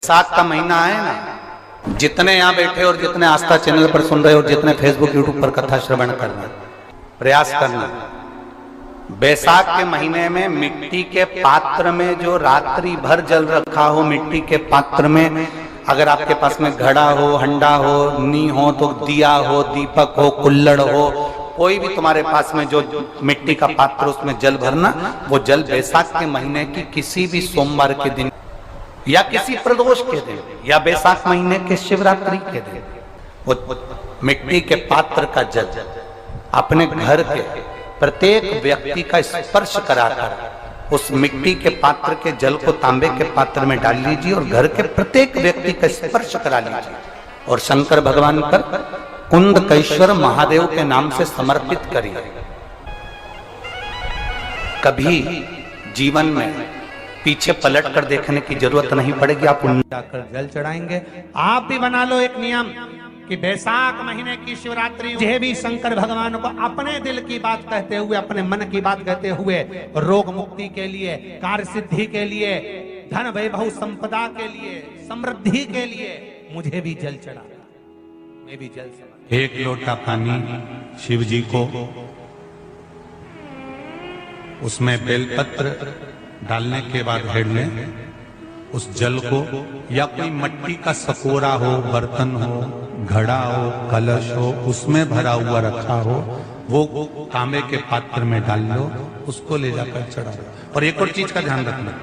साथ का महीना है ना, जितने यहाँ बैठे और जितने आस्था चैनल पर सुन रहे और जितने फेसबुक यूट्यूब पर कथा श्रवण करना, प्रयास करना, बैसाख के महीने में मिट्टी के पात्र में जो रात्रि भर जल रखा हो, मिट्टी के पात्र में अगर आपके पास में घड़ा हो, हंडा हो, नी हो तो दिया हो, दीपक हो, कुल्लड़ हो, कोई भी तुम्हारे पास में जो मिट्टी का पात्र उसमें जल भरना, वो जल बैसाख के महीने की किसी भी सोमवार के दिन या किसी प्रदोष के दिन या बैसाख महीने के शिवरात्रि के दिन वो मिट्टी के पात्र का जल अपने घर के प्रत्येक व्यक्ति का स्पर्श कराकर उस मिट्टी के पात्र के जल को तांबे के पात्र में डाल लीजिए और घर के प्रत्येक व्यक्ति का स्पर्श करा लीजिए और शंकर भगवान पर कुंडकेश्वर महादेव के नाम से समर्पित करिए। कभी जीवन में पीछे पलट कर देखने की जरूरत नहीं पड़ेगी, आप जाकर जल चढ़ाएंगे। आप भी बना लो एक नियम कि बैसाख महीने की शिवरात्रि मुझे भी शंकर भगवान को अपने दिल की बात कहते हुए, अपने मन की बात कहते हुए, रोग मुक्ति के लिए, कार्य सिद्धि के लिए, धन वैभव संपदा के लिए, समृद्धि के लिए मुझे भी जल चढ़ा, मैं भी जल चढ़ा। एक लोटा पानी शिव जी को, उसमें बेलपत्र डालने के बाद हेड में उस जल को या कोई मट्टी का सकोरा हो, बर्तन हो, घड़ा हो, कलश हो, उसमें भरा हुआ रखा हो, वो तांबे के पात्र में डाल लो, उसको ले जाकर चढ़ा दो। और एक और चीज का ध्यान रखना,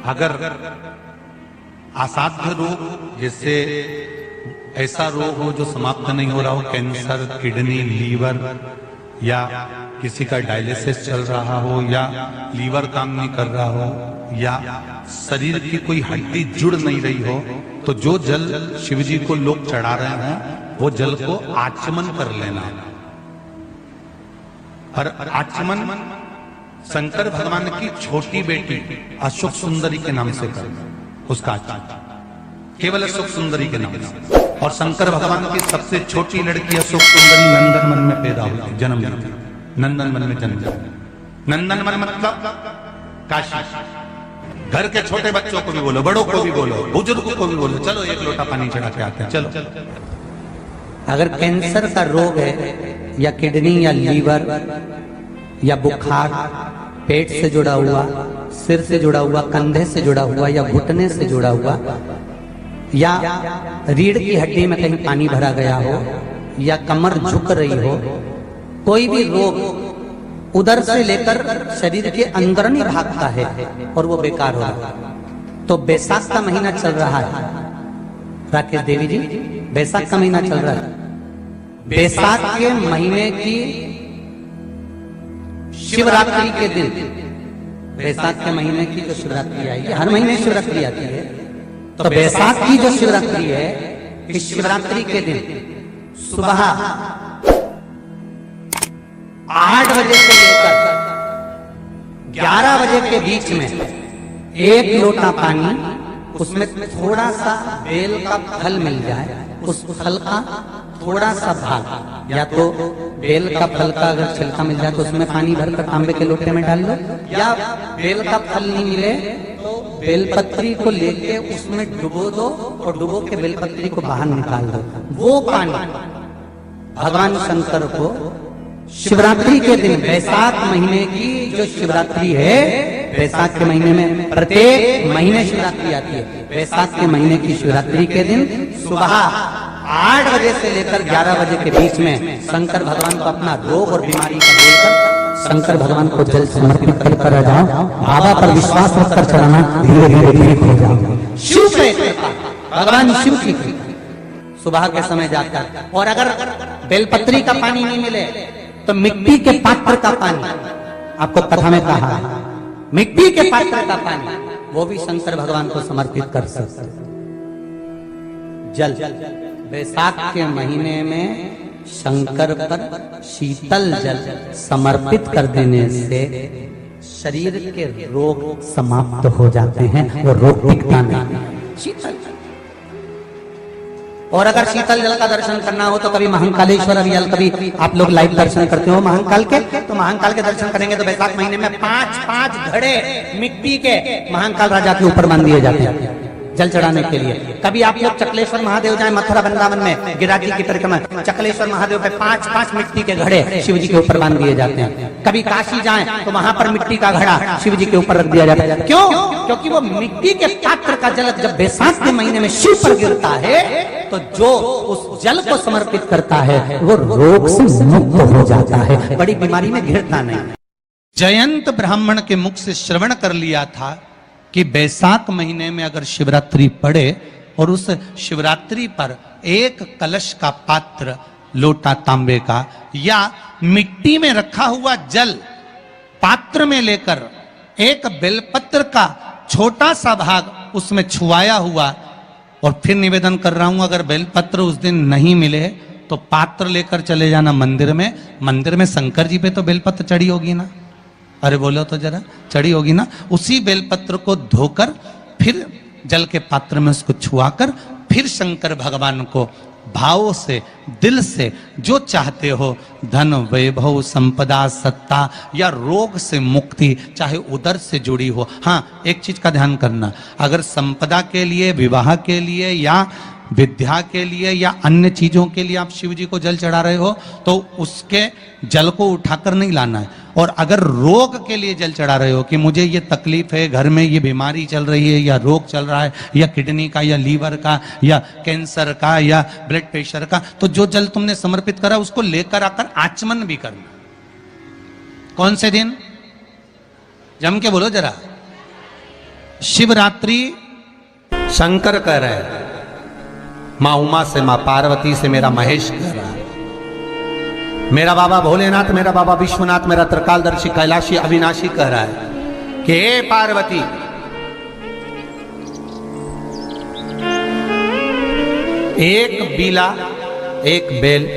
अगर असाध्य रोग जैसे ऐसा रोग हो जो समाप्त नहीं हो रहा हो, कैंसर, किडनी, लीवर या किसी का डायलिसिस चल रहा हो या लीवर काम नहीं कर रहा हो या शरीर की कोई हड्डी जुड़ नहीं रही हो, तो जो जल शिवजी को लोग चढ़ा रहे हैं वो जल को आचमन कर लेना। और आचमन शंकर भगवान की छोटी बेटी अशोक सुंदरी के नाम से करना, उसका आचमन केवल अशोक सुंदरी के नाम से। और शंकर भगवान की सबसे छोटी लड़की अशोक सुंदरी नंदनवन में पैदा हुई, जन्म ली, नंदनवन में जन्म लिया। नंदनवन मतलब काशी। घर के छोटे बच्चों को भी बोलो, बड़ों को भी बोलो, बुजुर्गों को भी बोलो, चलो एक लोटा पानी चढ़ा के आते हैं, चलो। अगर कैंसर का रोग है या किडनी या लीवर या बुखार, पेट से जुड़ा हुआ, सिर से जुड़ा हुआ, कंधे से जुड़ा हुआ या घुटने से जुड़ा हुआ या रीढ़ की हड्डी में कहीं पानी भरा गया हो या कमर झुक रही हो, कोई भी रोग उधर से लेकर शरीर के अंदर नहीं भागता है और वो बेकार हो रहा है। तो बैसाख का महीना चल रहा है राकेश देवी जी, बैसाख का महीना चल रहा है। बैसाख के महीने की शिवरात्रि के दिन, बैसाख के महीने की जो शिवरात्रि आएगी, हर महीने शिवरात्रि आती है, तो बैसाख की जो शिवरात्रि है, इस शिवरात्रि के दिन सुबह 8 बजे से लेकर 11 बजे के बीच में एक लोटा पानी, उसमें थोड़ा सा बेल का फल मिल जाए, उस फल का थोड़ा सा भाग, या तो बेल का फल का अगर छिलका मिल जाए तो उसमें पानी भरकर तांबे के लोटे में डाल लो, या बेल का फल नहीं मिले तो बेलपत्री को लेके उसमें डुबो दो और डुबो के बेलपत्री को बाहर निकाल दो। वो पानी भगवान शंकर को शिवरात्रि के दिन, बैसाख महीने की जो शिवरात्रि है, बैसाख के महीने में प्रत्येक महीने शिवरात्रि आती है, बैसाख के महीने की शिवरात्रि के दिन सुबह 8 बजे से लेकर 11 बजे के बीच में शंकर भगवान को अपना रोग और बीमारी का बोलकर शंकर भगवान को जल समर्पित कर आ जाओ। बाबा पर विश्वास रखकर चढ़ाना, धीरे धीरे ठीक हो जाओ। शिव के भगवान शिव की सुबह के समय जाकर, और अगर बेलपत्री का पानी नहीं मिले तो मिट्टी के पात्र का पानी, आपको कथा में कहा मिट्टी के पात्र का पानी, वो भी शंकर भगवान को समर्पित कर सकते। जल बैसाख के महीने में शंकर पर शीतल जल समर्पित कर देने से शरीर के रोग समाप्त हो जाते हैं और रोग टिकता नहीं। शीतल और अगर शीतल जल का दर्शन करना हो तो कभी महाकालेश्वर अभियाल, कभी आप लोग लाइव दर्शन करते हो महाकाल के, तो महाकाल के दर्शन करेंगे तो वैशाख महीने में 5-5 घड़े मिट्टी के महाकाल राजा के ऊपर बांध दिए जाते हैं जल चढ़ाने के लिए। कभी आप लोग चकलेश्वर महादेव जाए मथुरा वृंदावन में गिरिराज जी की परिक्रमा, चकलेश्वर महादेव पे 5-5 मिट्टी के घड़े शिव जी के ऊपर बांध दिए जाते हैं। कभी काशी जाएं तो वहां पर मिट्टी का घड़ा शिव जी के ऊपर रख दिया जाता है। क्यों? क्योंकि वो मिट्टी के पात्र का जल जब बैसाख के महीने में शिव पर गिरता है तो जो उस जल को समर्पित करता है वो रोग से मुक्त हो जाता है, बड़ी बीमारी में घिरता नहीं। जयंत ब्राह्मण के मुख से श्रवण कर लिया था कि बैसाख महीने में अगर शिवरात्रि पड़े और उस शिवरात्रि पर एक कलश का पात्र, लोटा तांबे का या मिट्टी में रखा हुआ जल पात्र में लेकर एक बेलपत्र का छोटा सा भाग उसमें छुआया हुआ, और फिर निवेदन कर रहा हूं अगर बेलपत्र उस दिन नहीं मिले तो पात्र लेकर चले जाना मंदिर में। मंदिर में शंकर जी पे तो बेलपत्र चढ़ी होगी ना, अरे बोलो तो जरा, चढ़ी होगी ना। उसी बेलपत्र को धोकर फिर जल के पात्र में उसको छुआकर फिर शंकर भगवान को भाव से, दिल से जो चाहते हो, धन वैभव संपदा सत्ता या रोग से मुक्ति, चाहे उदर से जुड़ी हो। हाँ, एक चीज का ध्यान करना, अगर संपदा के लिए, विवाह के लिए या विद्या के लिए या अन्य चीजों के लिए आप शिव जी को जल चढ़ा रहे हो तो उसके जल को उठाकर नहीं लाना है। और अगर रोग के लिए जल चढ़ा रहे हो कि मुझे ये तकलीफ है, घर में ये बीमारी चल रही है या रोग चल रहा है या किडनी का या लीवर का या कैंसर का या ब्लड प्रेशर का, तो जो जल तुमने समर्पित करा उसको लेकर आकर आचमन भी करना। कौन से दिन? जम के बोलो जरा। शिवरात्रि। शंकर कह रहे हैं, माँ उमा से, माँ पार्वती से मेरा महेश कह रहा है, मेरा बाबा भोलेनाथ, मेरा बाबा विश्वनाथ, मेरा त्रिकालदर्शी कैलाशी अविनाशी कह रहा है कि हे पार्वती, एक बीला, एक बेल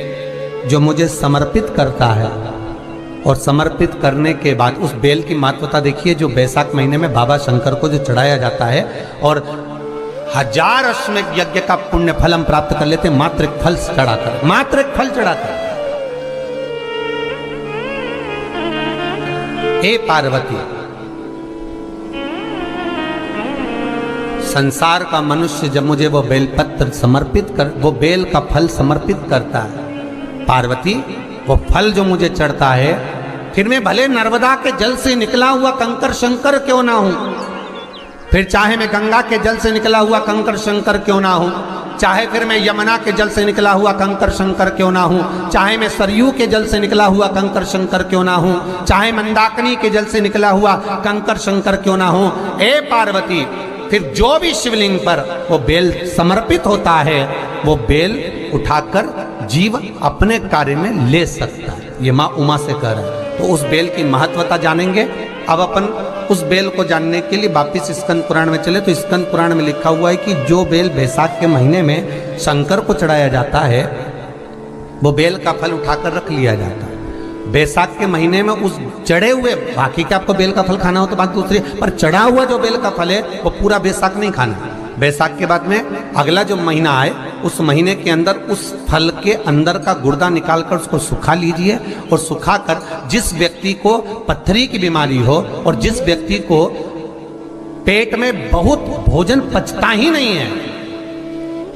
जो मुझे समर्पित करता है और समर्पित करने के बाद उस बेल की महत्वता देखिए, जो बैसाख महीने में बाबा शंकर को जो चढ़ाया जाता है और 1000 अश्वमेध यज्ञ का पुण्य फल हम प्राप्त कर लेते, मात्र एक फल चढ़ाकर, मात्र एक फल चढ़ाकर। हे पार्वती, संसार का मनुष्य जब मुझे वो बेलपत्र समर्पित कर, वो बेल का फल समर्पित करता है, पार्वती वो फल जो मुझे चढ़ता है, फिर मैं भले नर्मदा के जल से निकला हुआ कंकर शंकर क्यों ना हूं, फिर चाहे मैं गंगा के जल से निकला हुआ कंकर शंकर क्यों ना हूं, चाहे फिर मैं यमुना के जल से निकला हुआ कंकर शंकर क्यों ना हूं, चाहे मैं सरयू के जल से निकला हुआ कंकर शंकर क्यों ना हूं, चाहे मंदाकिनी के जल से निकला हुआ कंकर शंकर क्यों ना हूं, ए पार्वती, फिर जो भी शिवलिंग पर वो बेल समर्पित होता है वो बेल उठाकर जीव अपने कार्य में ले सकता है। ये माँ उमा से कह रहा है। तो उस बेल की महत्वता जानेंगे। अब अपन उस बेल को जानने के लिए वापिस स्कंद पुराण में चले, तो स्कंद पुराण में लिखा हुआ है कि जो बेल बैसाख के महीने में शंकर को चढ़ाया जाता है वो बेल का फल उठाकर रख लिया जाता है। बैसाख के महीने में उस चढ़े हुए, बाकी के आपको बेल का फल खाना हो तो बात दूसरी, पर चढ़ा हुआ जो बेल का फल है वो पूरा बैसाख नहीं खाना। बैसाख के बाद में अगला जो महीना आए उस महीने के अंदर उस फल के अंदर का गुर्दा निकालकर उसको सुखा लीजिए, और सुखाकर जिस व्यक्ति को पत्थरी की बीमारी हो और जिस व्यक्ति को पेट में बहुत भोजन पचता ही नहीं है,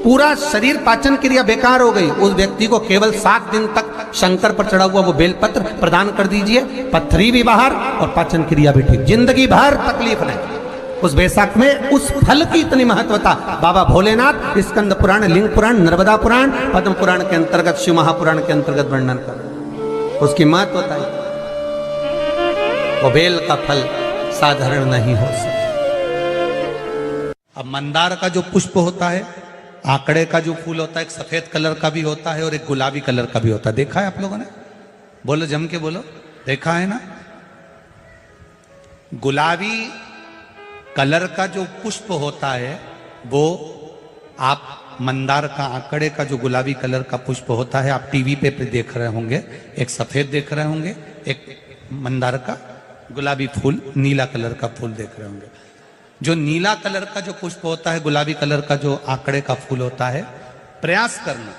पूरा शरीर पाचन क्रिया बेकार हो गई, उस व्यक्ति को केवल 7 दिन तक शंकर पर चढ़ा हुआ वो बेलपत्र प्रदान कर दीजिए। पत्थरी भी बाहर और पाचन क्रिया भी ठीक, जिंदगी भर तकलीफ नहीं। उस बैसाख में उस फल की इतनी महत्वता बाबा भोलेनाथ स्कंद पुराण, लिंग पुराण, नर्मदा पुराण, पद्म पुराण के अंतर्गत, शिव महापुराण के अंतर्गत वर्णन कर, उसकी महत्वता है। वो बेल का फल साधारण नहीं हो सकता। अब मंदार का जो पुष्प होता है, आंकड़े का जो फूल होता है, एक सफेद कलर का भी होता है और एक गुलाबी कलर का भी होता है। देखा है आप लोगों ने? बोलो, जम के बोलो, देखा है ना? गुलाबी कलर का जो पुष्प होता है वो आप मंदार का, आंकड़े का जो गुलाबी कलर का पुष्प होता है, आप टीवी पे देख रहे होंगे, एक सफेद देख रहे होंगे, एक मंदार का गुलाबी फूल, नीला कलर का फूल देख रहे होंगे। जो नीला कलर का जो पुष्प होता है, गुलाबी कलर का जो आंकड़े का फूल होता है, प्रयास करना।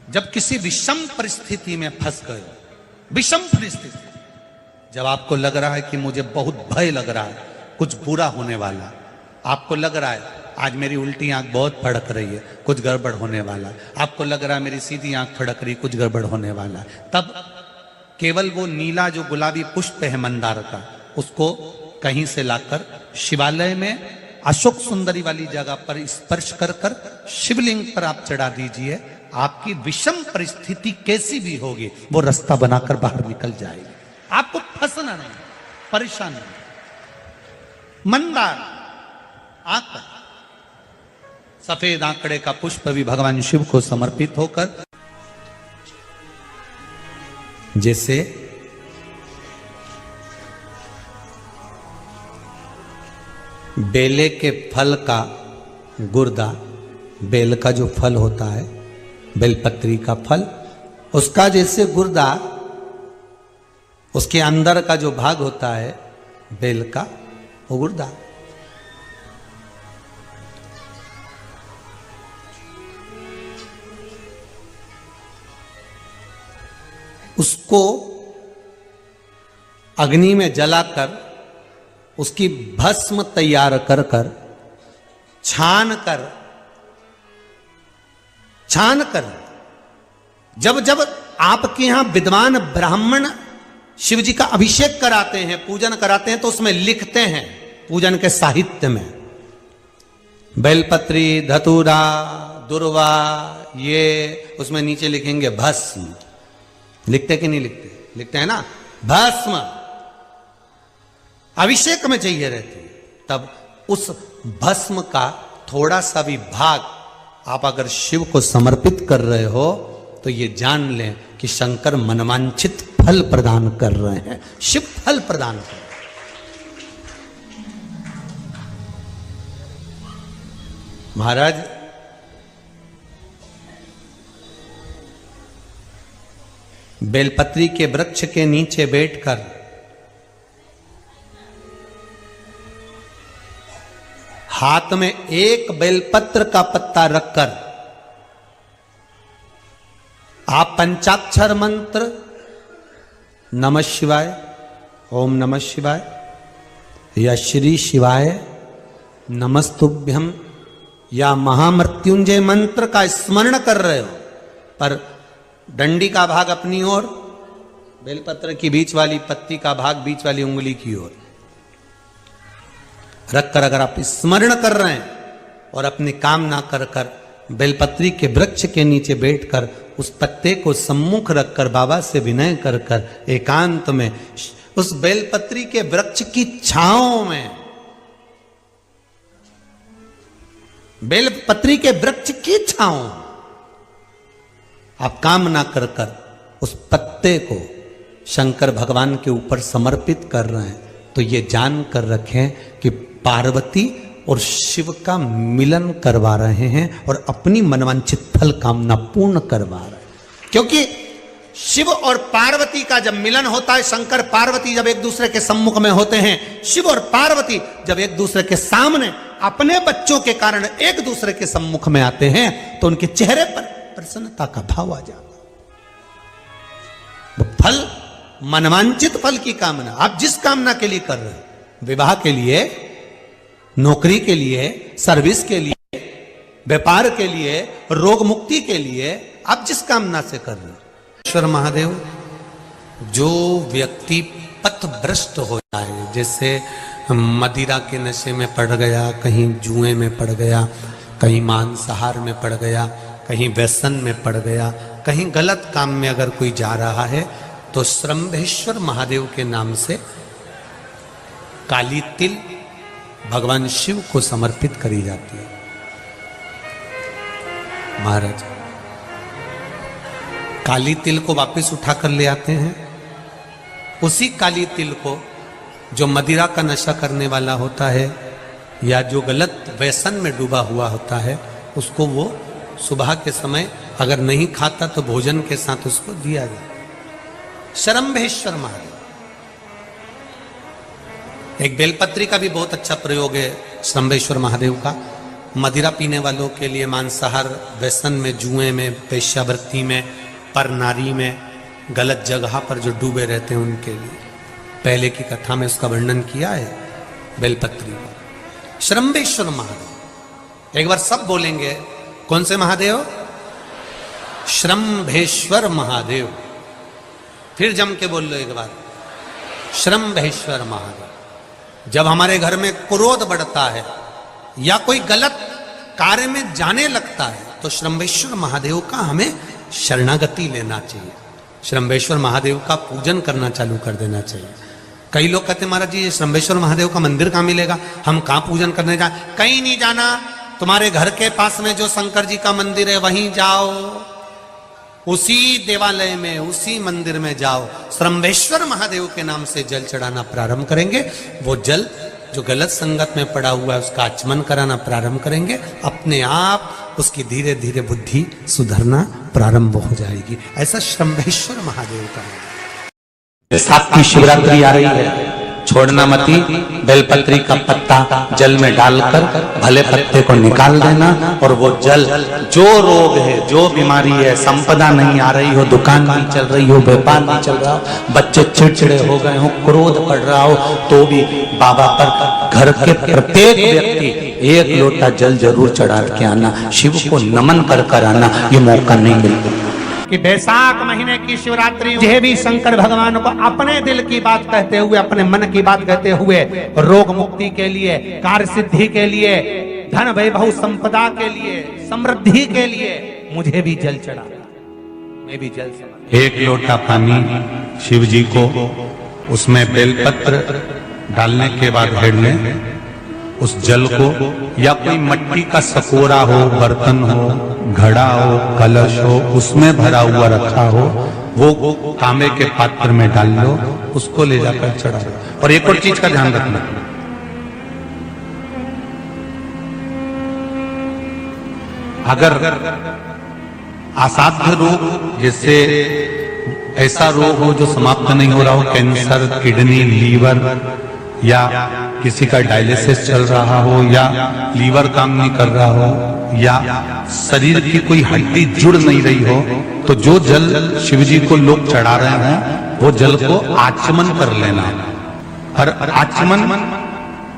जब किसी विषम परिस्थिति में फंस गए, विषम परिस्थिति, जब आपको लग रहा है कि मुझे बहुत भय लग रहा है, कुछ बुरा होने वाला, आपको लग रहा है आज मेरी उल्टी आंख बहुत फड़क रही है, कुछ गड़बड़ होने वाला, आपको लग रहा है मेरी सीधी आंख फड़क रही, कुछ गड़बड़ होने वाला, तब केवल वो नीला जो गुलाबी पुष्प है मंदार का, उसको कहीं से लाकर शिवालय में अशोक सुंदरी वाली जगह पर स्पर्श कर कर शिवलिंग पर आप चढ़ा दीजिए। आपकी विषम परिस्थिति कैसी भी होगी वो रास्ता बनाकर बाहर निकल जाएगी। आपको फंसना नहीं, परेशान नहीं। मंदार आंकड़ा, सफेद आंकड़े का पुष्प भी भगवान शिव को समर्पित होकर, जैसे बेले के फल का गुर्दा, बेल का जो फल होता है, बेलपत्री का फल, उसका जैसे गुर्दा, उसके अंदर का जो भाग होता है बेल का, वो गुर्दा, उसको अग्नि में जलाकर उसकी भस्म तैयार कर कर छान कर जब जब आपके यहां विद्वान ब्राह्मण शिव जी का अभिषेक कराते हैं, पूजन कराते हैं, तो उसमें लिखते हैं पूजन के साहित्य में बेलपत्री, धतूरा, दुर्वा, ये उसमें नीचे लिखेंगे भस्म। लिखते कि नहीं लिखते? लिखते हैं ना, भस्म अभिषेक में चाहिए रहती है। तब उस भस्म का थोड़ा सा भी भाग आप अगर शिव को समर्पित कर रहे हो तो ये जान लें कि शंकर मनवांछित फल प्रदान कर रहे हैं। शिव फल प्रदान कर रहे हैं। महाराज बेलपत्री के वृक्ष के नीचे बैठकर हाथ में एक बेलपत्र का पत्ता रखकर आप पंचाक्षर मंत्र नमः शिवाय, ओम नमः शिवाय या श्री शिवाय नमस्तुभ्यम या महामृत्युंजय मंत्र का स्मरण कर रहे हो, पर डंडी का भाग अपनी ओर, बेलपत्र की बीच वाली पत्ती का भाग बीच वाली उंगली की ओर रखकर अगर आप स्मरण कर रहे हैं और अपनी कामना कर कर बेलपत्री के वृक्ष के नीचे बैठकर उस पत्ते को सम्मुख रखकर बाबा से विनय कर कर एकांत में उस बेलपत्री के वृक्ष की छांव में, बेलपत्री के वृक्ष की छांव आप कामना कर कर उस पत्ते को शंकर भगवान के ऊपर समर्पित कर रहे हैं, तो ये जान कर रखें कि पार्वती और शिव का मिलन करवा रहे हैं और अपनी मनवांछित फल कामना पूर्ण करवा रहे हैं। क्योंकि शिव और पार्वती का जब मिलन होता है, शंकर पार्वती जब एक दूसरे के सम्मुख में होते हैं, शिव और पार्वती जब एक दूसरे के सामने अपने बच्चों के कारण एक दूसरे के सम्मुख में आते हैं, तो उनके चेहरे पर प्रसन्नता का भाव आ जाता। वो फल, मनवांचित फल की कामना आप जिस कामना के लिए कर रहे हैं, विवाह के लिए, नौकरी के लिए, सर्विस के लिए, व्यापार के लिए, रोग मुक्ति के लिए, आप जिस कामना से कर रहे हैं, ईश्वर महादेव, जो व्यक्ति पथभ्रष्ट हो जाए, जैसे मदिरा के नशे में पड़ गया, कहीं जुए में पड़ गया, कहीं मांसाहार में पड़ गया, कहीं व्यसन में पड़ गया, कहीं गलत काम में अगर कोई जा रहा है, तो श्रंभेश्वर महादेव के नाम से काली तिल भगवान शिव को समर्पित करी जाती है। महाराज काली तिल को वापस उठाकर ले आते हैं। उसी काली तिल को जो मदिरा का नशा करने वाला होता है या जो गलत व्यसन में डूबा हुआ होता है, उसको वो सुबह के समय अगर नहीं खाता तो भोजन के साथ उसको दिया जाए। श्रंभेश्वर महादेव। एक बेलपत्री का भी बहुत अच्छा प्रयोग है श्रंभेश्वर महादेव का। मदिरा पीने वालों के लिए, मांसाहार, व्यसन में, जुए में, वेश्यावृत्ति में, पर नारी में, गलत जगह पर जो डूबे रहते हैं उनके लिए। पहले की कथा में उसका वर्णन किया है बेलपत्री का। श्रम्भेश्वर महादेव, एक बार सब बोलेंगे, कौन से महादेव? श्रम्भेश्वर महादेव। फिर जम के बोल लो एक बार, श्रम्भेश्वर महादेव। जब हमारे घर में क्रोध बढ़ता है या कोई गलत कार्य में जाने लगता है तो श्रम्भेश्वर महादेव का हमें शरणागति लेना चाहिए, श्रम्भेश्वर महादेव का पूजन करना चालू कर देना चाहिए। कई लोग कहते हैं महाराज जी ये श्रम्भेश्वर महादेव का मंदिर कहाँ मिलेगा, हम कहाँ पूजन करने जाए? कहीं नहीं जाना, तुम्हारे घर के पास में जो शंकर जी का मंदिर है वहीं जाओ, उसी देवालय में, उसी मंदिर में जाओ, श्रम्भेश्वर महादेव के नाम से जल चढ़ाना प्रारंभ करेंगे। वो जल जो गलत संगत में पड़ा हुआ है उसका आचमन कराना प्रारंभ करेंगे, अपने आप उसकी धीरे धीरे बुद्धि सुधरना प्रारंभ हो जाएगी। ऐसा श्रम्भेश्वर महादेव का। साथ की शिवरात्रि आ रही है, छोड़ना मती, बेलपत्री का पत्ता जल में डालकर भले पत्ते को निकाल देना, और वो जल, जो रोग है, जो बीमारी है, संपदा नहीं आ रही हो, दुकान नहीं चल रही हो, व्यापार नहीं चल रहा हो, बच्चे चिड़चिड़े हो गए हो, क्रोध पड़ रहा हो, तो भी बाबा पर घर के प्रत्येक व्यक्ति एक लोटा जल जरूर चढ़ा के आना, शिव को नमन कर कर आना, ये मौका नहीं मिलता। कि बैसाख महीने की शिवरात्रि मुझे भी शंकर भगवान को अपने दिल की बात कहते हुए, अपने मन की बात कहते हुए, रोग मुक्ति के लिए, कार्य सिद्धि के लिए, धन वैभव संपदा के लिए, समृद्धि के लिए मुझे भी जल चढ़ा, मैं भी जल समझ। एक लोटा पानी शिव जी को, उसमें बेलपत्र डालने के बाद हेड में उस जल को, या कोई मट्टी का सकोरा हो, बर्तन हो, घड़ा हो, कलश हो, उसमें भरा हुआ रखा हो, वो तांबे के पात्र में डाल लो, उसको ले जाकर चढ़ा लो। और एक और चीज का ध्यान रखना, अगर असाध्य रोग, जैसे ऐसा रोग हो जो समाप्त नहीं हो रहा हो, कैंसर, किडनी, लीवर, या किसी का डायलिसिस चल रहा हो, या लीवर काम नहीं कर रहा हो, या शरीर की कोई हड्डी जुड़ नहीं रही हो, तो जो जल शिव जी को लोग चढ़ा रहे हैं वो जल को आचमन कर लेना। और आचमन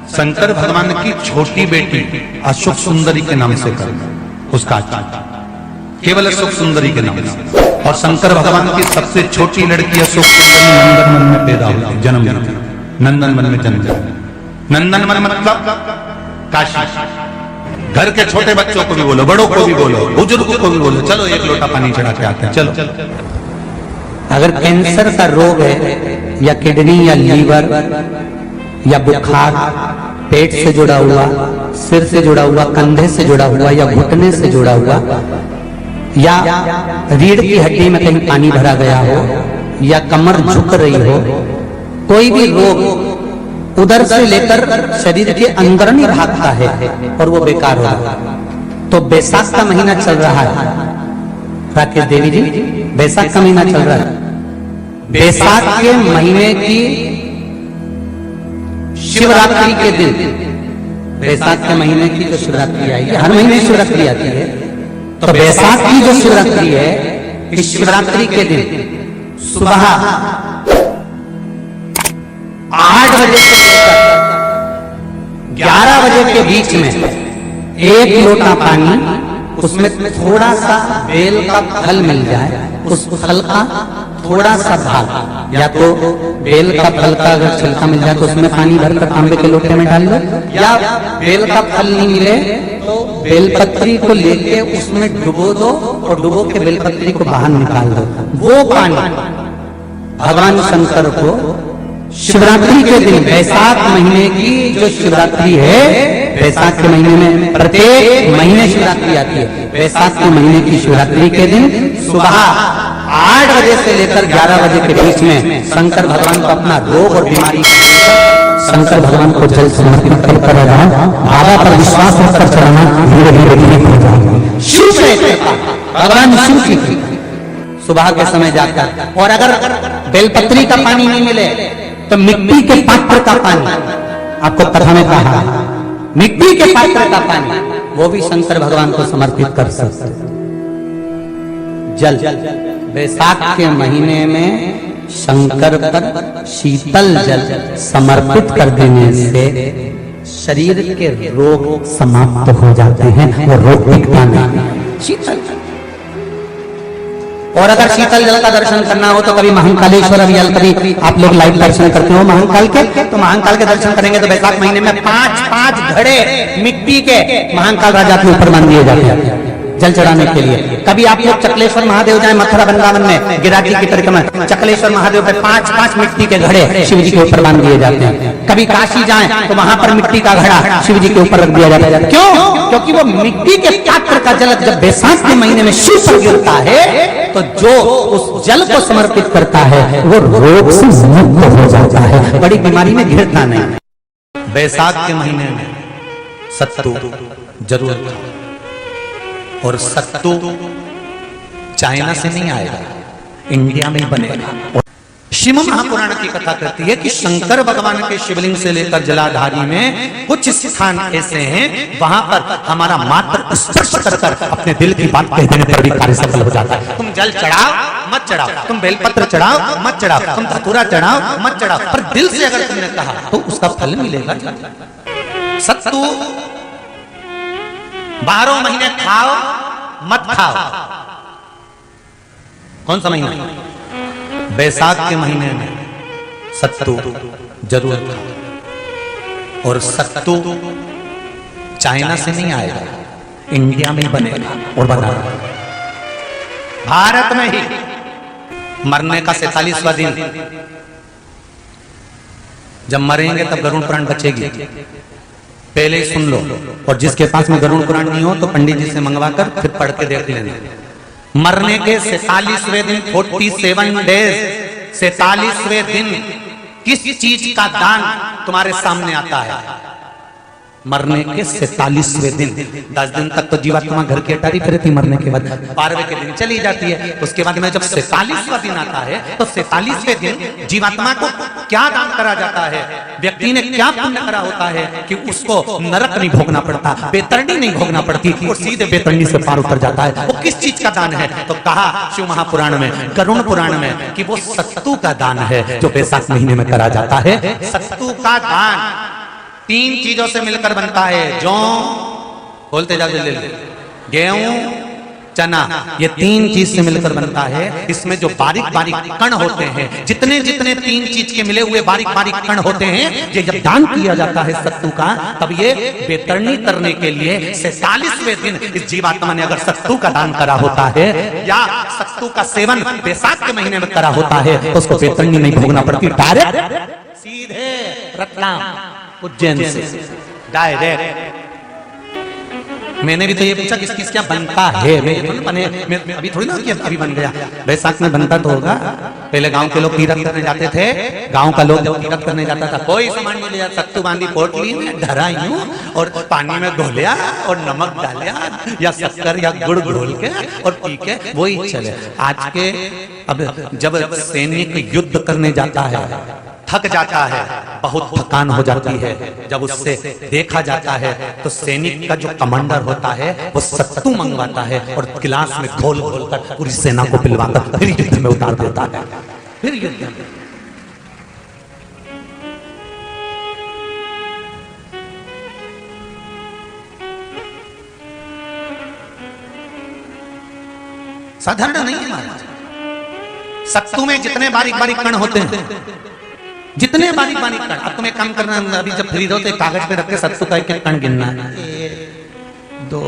शंकर भगवान की छोटी बेटी अशोक सुंदरी के नाम से करना, उसका आचमन केवल अशोक सुंदरी के नाम से। और शंकर भगवान की सबसे छोटी लड़की अशोक सुंदरी नंदन मन में पैदा हुई, जन्म नंदन मन में जन्म। नंदन मन मतलब काशी। घर के छोटे बच्चों को भी बोलो, बड़ों को भी बोलो, बुजुर्गों को भी बोलो, चलो एक लोटा पानी चढ़ा के आते हैं, चलो। अगर कैंसर का रोग है, या किडनी, या लीवर, या बुखार, पेट से जुड़ा हुआ, सिर से जुड़ा हुआ, कंधे से जुड़ा हुआ, या घुटने से जुड़ा हुआ, या रीढ़ की हड्डी में कहीं पानी भरा गया हो, या कमर झुक रही हो, कोई भी रोग उधर से लेकर शरीर के अंदर नहीं भागता है और वो बेकार हो रहा है। तो बैसाख का महीना चल रहा है राकेश देवी जी, बैसाख का महीना चल रहा है। बैसाख के महीने की शिवरात्रि के दिन, बैसाख के महीने की जो शिवरात्रि आई है, हर महीने शिवरात्रि आती है, तो बैसाख की जो शिवरात्रि है, इस शिवरात्रि के दिन सुबह 8 बजे से लेकर 11 बजे के बीच में एक लोटा पानी, उसमें थोड़ा सा बेल का फल मिल जाए, उस फल का थोड़ा सा भाग, या तो बेल का फल का अगर छिलका मिल जाए तो उसमें पानी भरकर तांबे के लोटे में डाल लो, या बेल का फल नहीं मिले तो बेलपत्री को लेके उसमें डुबो दो, और डुबो के बेलपत्री को बाहर निकाल दो। वो पानी भगवान शंकर को शिवरात्रि के दिन, बैसाख महीने की जो शिवरात्रि है, बैसाख के महीने में प्रत्येक महीने शिवरात्रि आती है, बैसाख के महीने की शिवरात्रि के दिन सुबह 8 बजे से लेकर 11 बजे के बीच में शंकर भगवान को अपना रोग और बीमारी, शंकर भगवान को जल समर्पित कर बाबा पर विश्वास रखकर चढ़ाना, धीरे धीरे ठीक हो जाएगा। शिव से भगवान शिव की सुबह के समय जाकर, और अगर बेलपत्री का पानी नहीं मिले तो मिट्टी के पात्र का पानी, आपको कथा में कहा मिट्टी के पात्र का पानी वो भी शंकर भगवान को समर्पित कर सकते। जल बैसाख के महीने में शंकर पर शीतल जल समर्पित कर देने से शरीर के रोग समाप्त हो जाते हैं, वो रोग दिखता नहीं। शीतल, और अगर शीतल जल का दर्शन करना हो तो कभी महाकालेश्वर अभियान कभी आप लोग लाइव दर्शन करते हो महाकाल के, तो महाकाल के दर्शन करेंगे तो बैसाख महीने में 5-5 घड़े मिट्टी के महाकाल राजा के ऊपर मान दिए जाते हैं जल चढ़ाने के लिए। कभी आप लोग चकलेश्वर महादेव जाए मथुरा वृंदावन में गिरिराज की परिक्रमा, चकलेश्वर महादेव पे 5-5 मिट्टी के घड़े शिव जी के ऊपर बांध दिए जाते हैं। कभी काशी जाए तो वहां पर मिट्टी का घड़ा शिव जी के ऊपर रख दिया जाता है। क्यों? क्योंकि वो मिट्टी के पात्र का जल जब बैसाख के महीने में शिव पर गिरता है तो जो उस जल को समर्पित करता है वो रोग से मुक्त हो जाता है, बड़ी बीमारी में घिरता नहीं। बैसाख के महीने में सत्तू जरूर खाओ, और सत्तू चाइना से नहीं आएगा, इंडिया में ही बनेगा। श्रीमद् महापुराण की कथा कहती है कि शंकर भगवान के शिवलिंग से लेकर जलाधारी में कुछ स्थान ऐसे हैं वहां पर हमारा मात्र स्पर्श कर अपने दिल की बात कह देने पर भी कार्य सफल हो जाता है। तुम जल चढ़ाओ मत चढ़ाओ, तुम बेलपत्र चढ़ाओ मत चढ़ाओ, तुम धतूरा चढ़ाओ मत चढ़ाओ, पर दिल से अगर तुमने कहा तो उसका फल मिलेगा। सत्तू 12 महीने खाओ मत खाओ। कौन सा महीना? बैसाख के महीने में सत्तू जरूर खाओ, और सत्तू चाइना से नहीं आएगा, इंडिया में ही बनेगा और बनेगा। भारत में ही मरने का 47वां दिन, जब मरेंगे तब गरुड़ पुराण बचेगी, पहले ही सुन लो। और जिसके पास में गरुड़ पुराण नहीं हो तो पंडित जी से मंगवा कर फिर पढ़ के देख लेना। मरने के 47वें दिन 47 डेज 47वें दिन किस चीज का दान तुम्हारे सामने आता है? मरने के 47वें दिन। 10 दिन तक तो जीवात्मा घर की अटारी फिरती, मरने के बाद 12वें के दिन चली जाती है। उसके बाद में जब 47वां दिन आता है तो 47वें दिन जीवात्मा को क्या दान करा जाता है? व्यक्ति ने क्या पुण्य करा होता है कि उसको नरक नहीं भोगना पड़ता, बेतरणी नहीं भोगना पड़ती, और सीधे बेतरणी से पार उतर जाता है। वो किस चीज का दान है? तो कहा शिव महापुराण में, गरुड़ पुराण में, कि वो सत्तू का दान है जो बैसाख महीने में करा जाता है। सत्तू का दान 3 चीजों से मिलकर बनता है। जौ, बोलते जाओ जल्दी, गेहूं, चना, ये 3 चीज से मिलकर बनता है। इसमें जो बारीक बारीक कण होते हैं, जितने जितने 3 चीज के मिले हुए बारीक बारीक कण होते हैं, ये जब दान किया जाता है सत्तू का, तब ये बेतरणी करने के लिए 47वें दिन इस जीवात्मा ने अगर सत्तू का दान करा होता है या सत्तू का सेवन बैसाख के महीने में करा होता है तो उसको बेतरणी नहीं भोगना पड़ती, डायरेक्ट सीधे रतलाम उज्जैन से डायरेक्ट। मैंने भी तो ये पूछा किस किस क्या बनता है, मैं अभी थोड़ी ना कि अभी बन गया। बैसाख में बनता तो होगा। पहले गांव के लोग तीरथ करने जाते थे, गांव का लोग जब तीरथ करने जाता था कोई सामान नहीं ले जाता, सत्तू बांधी पोटली में धरा यूं और पानी में घोलिया और नमक डालिया या शक्कर या गुड़ घोल के और पी के वही चले। आज के अब जब सैनिक युद्ध करने जाता है, थक जाता है, बहुत थकान हो जाती है, जब उससे देखा जाता है तो सैनिक का जो कमांडर होता है वो सत्तू मंगवाता है और गिलास में घोल घोल कर पूरी सेना को पिलवाकर फिर युद्ध में उतार देता है। फिर युद्ध में साधारण नहीं है महाराज। सत्तू में जितने बारीक बारीक कण होते हैं, जितने बारीक बारीक कण, अब तुम्हें काम करना, अभी जब फ्री हो तो कागज पे रख के सत्तू का एक कण गिनना, 1 2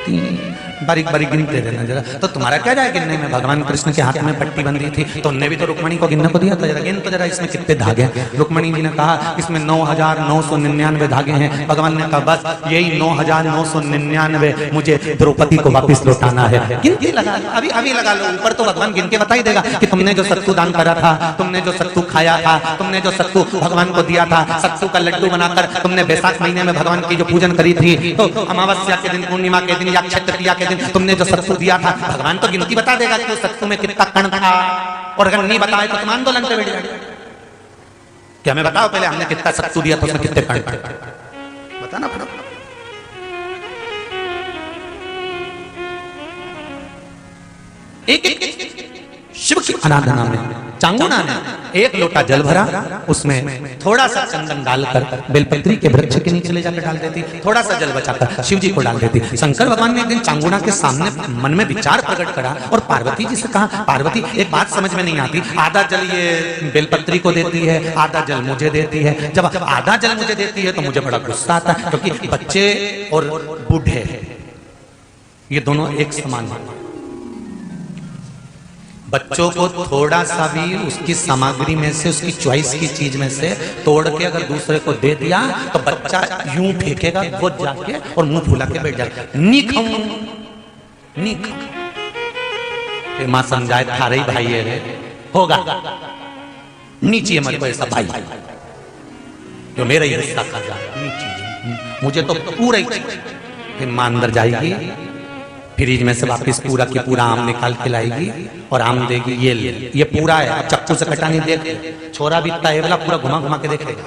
3 बारीक बारीक गिनते रहना जरा। तो तुम्हारा क्या जाए गिनने में? भगवान कृष्ण के हाथ में पट्टी बंधी थी तो उनने भी तो रुक्मणी को गिनने को दिया था, जरा गिन तो जरा इसमें कितने धागे। रुक्मणी जी ने कहा इसमें 9999 धागे हैं। भगवान ने कहा बस यही 9999 मुझे द्रौपदी को वापिस लौटाना है। गिनती लगा लो, अभी अभी लगा लो, ऊपर तो भगवान गिन के बता ही देगा कि तुमने जो सत्तू दान करा था, तुमने जो सत्तू खाया था, तुमने जो सत्तू भगवान को दिया था, सत्तू का लड्डू बनाकर तुमने बैसाख महीने में भगवान की जो पूजन करी थी, तो अमावस्या के दिन, पूर्णिमा के दिन या अक्षय तृतीया के दिन तुमने जो सत्तू दिया था, भगवान तो गिनती बता देगा कि उस सत्तू में कितना कण था। और अगर नहीं बताए तो तुम आंदोलन पे बैठ जाओगे कि हमें बताओ पहले हमने कितना सत्तू दिया था, उसमें कितने कण थे। बताना पड़ा। एक शिव की आराधना में चांगुना ने एक लोटा जल भरा, उसमें थोड़ा सा चंदन डालकर बेलपत्री के वृक्ष के नीचे ले जाकर डाल देती, थोड़ा सा जल बचाकर शिव जी को डाल देती। शंकर भगवान ने एक दिन चांगुना के सामने मन में विचार प्रकट करा और पार्वती जी से कहा, पार्वती एक बात समझ में नहीं आती, आधा जल ये बेलपत्री को देती है, आधा जल मुझे देती है। जब आधा जल मुझे देती है तो मुझे बड़ा गुस्सा आता है, क्योंकि बच्चे और बूढ़े ये दोनों एक समान हैं। बच्चों को थोड़ा सा भी उसकी सामग्री में से, उसकी चॉइस की चीज में से तोड़ के अगर दूसरे को दे दिया तो बच्चा यूं फेंकेगा, वो जाके और मुंह फुला के बैठ जाएगा, नी खाऊं नी खाऊं। मां समझाए थारे ही भाई है होगा, नीचे मत को ऐसा भाई जो मेरा ही हिस्सा खा जा, मुझे तो पूरा ही। फिर मां अंदर जाएगी, फ्रिज में से वापस पूरा की पूरा आम निकाल के लाएगी और आम देगी, ये ले, ये पूरा है, अब चक्कू से कटा नहीं, देख छोरा भी इतना है, पूरा घुमा घुमा के देख लेगा।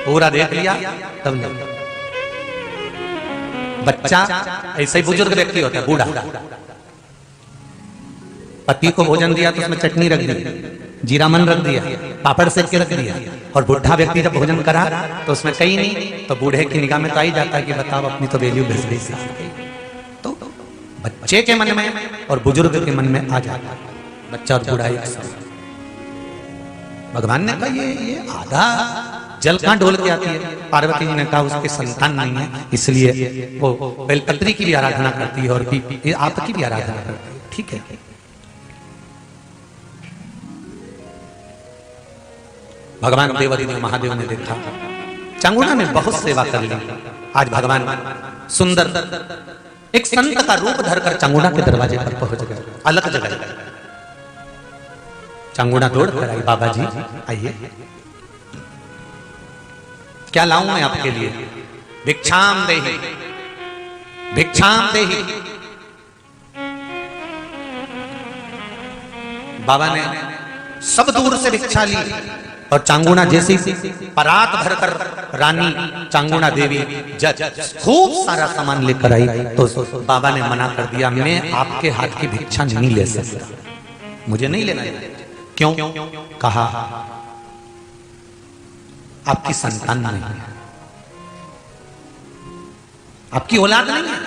पूरा देख लिया तब ले। बच्चा ऐसे ही बुजुर्ग व्यक्ति होता है, बूढ़ा, पति को भोजन दिया तो उसमें चटनी रख दी, जीरा मन रख दिया, पापड़ सेक के रख दिया, और बुढ़ा व्यक्ति जब भोजन करा तो उसमें कहीं नहीं, तो बूढ़े की निगाह में तो आ ही जाता है कि बताओ अपनी तो वैल्यू घस गई। तो बच्चे के मन में और बुजुर्ग के मन में आ जाता है, बच्चा और बूढ़ा एक साथ। भगवान ने कहा ये आधा जल कहां ढोल के आती है? पार्वती जी ने कहा उसके संतान नहीं है, इसलिए वो बेलपत्री की भी आराधना करती है और आपकी भी आराधना करती है। ठीक है, भगवान देवादिदेव महादेव ने देखा चांगुना ने बहुत सेवा कर ली। आज भगवान सुंदर एक संत का रूप धरकर चांगुना के दरवाजे पर पहुंच गए, अलग जगह। चांगुना दौड़ कर आई, बाबा जी आइए, क्या लाऊं मैं आपके लिए? भिक्षाम देहि, भिक्षाम देहि। बाबा ने सब दूर से भिक्षा ली और चांगुना जैसी परात भरकर रानी चांगुना देवी खूब सारा सामान लेकर आई, तो बाबा ने मना कर दिया, मैं आपके हाथ की भिक्षा नहीं ले सकता, मुझे नहीं लेना। क्यों? कहा आपकी संतान नहीं है, आपकी औलाद नहीं है,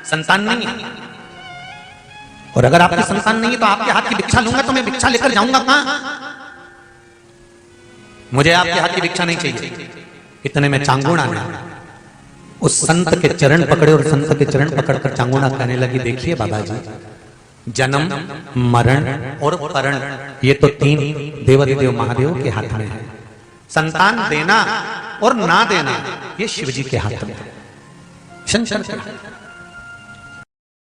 संतान नहीं है, और अगर आपकी संतान नहीं है तो आपके हाथ की भिक्षा लूंगा तो मैं भिक्षा लेकर जाऊंगा कहां? मुझे आपके हाथ की भिक्षा नहीं चाहिए। इतने में चांगुना ने उस संत के चरण पकड़े और संत के चरण पकड़कर चांगुना कहने लगी, देखिए बाबा जी, जन्म मरण और परण ये तो तीन देवादिदेव महादेव के हाथ में है, संतान देना और ना देना ये शिव जी के हाथ में, शंकर के हाथ में।